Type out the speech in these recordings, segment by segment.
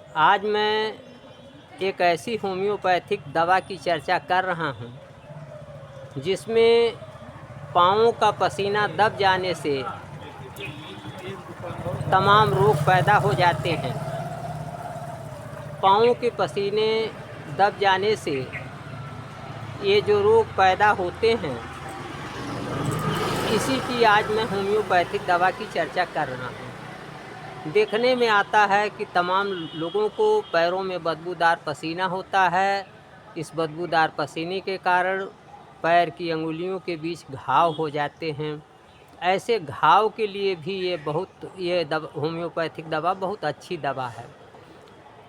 आज मैं एक ऐसी होम्योपैथिक दवा की चर्चा कर रहा हूँ जिसमें पाँवों का पसीना दब जाने से तमाम रोग पैदा हो जाते हैं। पाँवों के पसीने दब जाने से ये जो रोग पैदा होते हैं, इसी की आज मैं होम्योपैथिक दवा की चर्चा कर रहा हूँ। देखने में आता है कि तमाम लोगों को पैरों में बदबूदार पसीना होता है। इस बदबूदार पसीने के कारण पैर की अंगुलियों के बीच घाव हो जाते हैं। ऐसे घाव के लिए भी ये होम्योपैथिक दवा बहुत अच्छी दवा है।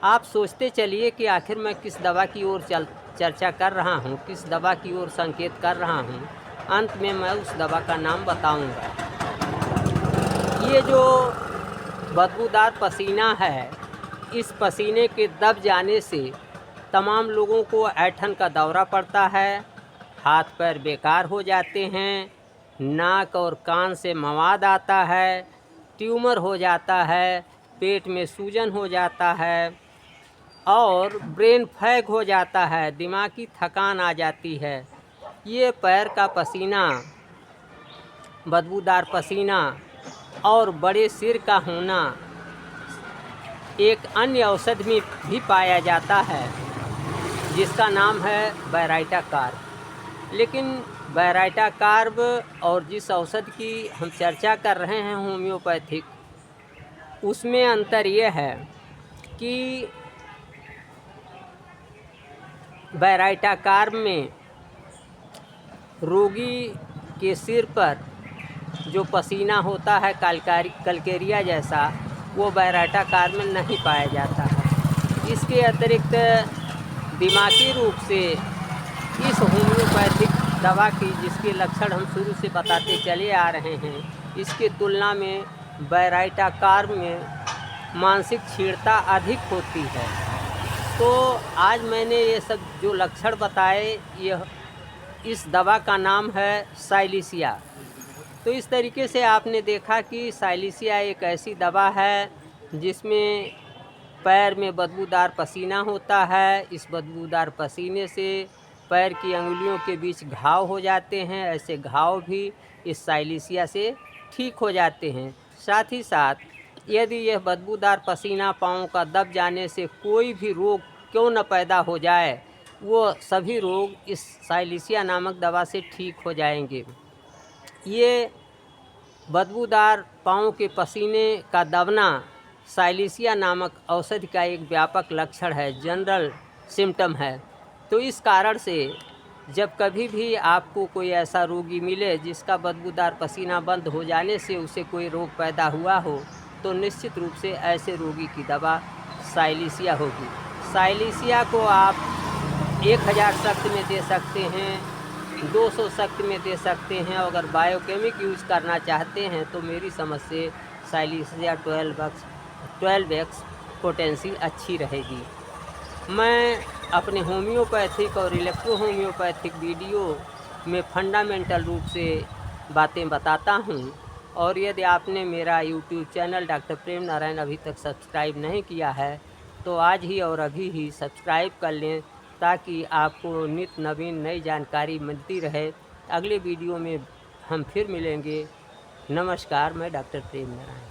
आप सोचते चलिए कि आखिर मैं किस दवा की ओर चर्चा कर रहा हूँ, किस दवा की ओर संकेत कर रहा हूँ। अंत में मैं उस दवा का नाम बताऊँगा। ये जो बदबूदार पसीना है, इस पसीने के दब जाने से तमाम लोगों को ऐंठन का दौरा पड़ता है, हाथ पैर बेकार हो जाते हैं, नाक और कान से मवाद आता है, ट्यूमर हो जाता है, पेट में सूजन हो जाता है और ब्रेन फैग हो जाता है, दिमागी थकान आ जाती है। ये पैर का पसीना, बदबूदार पसीना और बड़े सिर का होना एक अन्य औषधि में भी पाया जाता है जिसका नाम है बैराइटा कार्ब। लेकिन बैराइटा कार्ब और जिस औषधि की हम चर्चा कर रहे हैं होम्योपैथिक, उसमें अंतर ये है कि बैराइटा कार्ब में रोगी के सिर पर जो पसीना होता है कलकेरिया जैसा, वो बैराइटा कार्ब में नहीं पाया जाता है। इसके अतिरिक्त दिमागी रूप से इस होम्योपैथिक दवा की जिसके लक्षण हम शुरू से बताते चले आ रहे हैं, इसके तुलना में बैराइटा कार्ब में मानसिक क्षीणता अधिक होती है। तो आज मैंने ये सब जो लक्षण बताए, यह इस दवा का नाम है साइलिसिया। तो इस तरीके से आपने देखा कि साइलिसिया एक ऐसी दवा है जिसमें पैर में बदबूदार पसीना होता है। इस बदबूदार पसीने से पैर की अंगुलियों के बीच घाव हो जाते हैं। ऐसे घाव भी इस साइलिसिया से ठीक हो जाते हैं। साथ ही साथ यदि यह बदबूदार पसीना पाँव का दब जाने से कोई भी रोग क्यों न पैदा हो जाए, वो सभी रोग इस साइलिसिया नामक दवा से ठीक हो जाएंगे। ये बदबूदार पाँव के पसीने का दबना साइलिसिया नामक औषधि का एक व्यापक लक्षण है, जनरल सिम्टम है। तो इस कारण से जब कभी भी आपको कोई ऐसा रोगी मिले जिसका बदबूदार पसीना बंद हो जाने से उसे कोई रोग पैदा हुआ हो, तो निश्चित रूप से ऐसे रोगी की दवा साइलिसिया होगी। साइलिसिया को आप 1000 शक्त में दे सकते हैं, 200 शक्त में दे सकते हैं। अगर बायोकेमिक यूज़ करना चाहते हैं तो मेरी समझ से साइलिसिया 12x पोटेंसी अच्छी रहेगी। मैं अपने होम्योपैथिक और इलेक्ट्रो होम्योपैथिक वीडियो में फंडामेंटल रूप से बातें बताता हूँ। और यदि आपने मेरा यूट्यूब चैनल डॉक्टर प्रेम नारायण अभी तक सब्सक्राइब नहीं किया है, तो आज ही और अभी ही सब्सक्राइब कर लें ताकि आपको नित्य नवीन नई जानकारी मिलती रहे। अगले वीडियो में हम फिर मिलेंगे। नमस्कार, मैं डॉक्टर प्रेम नारायण।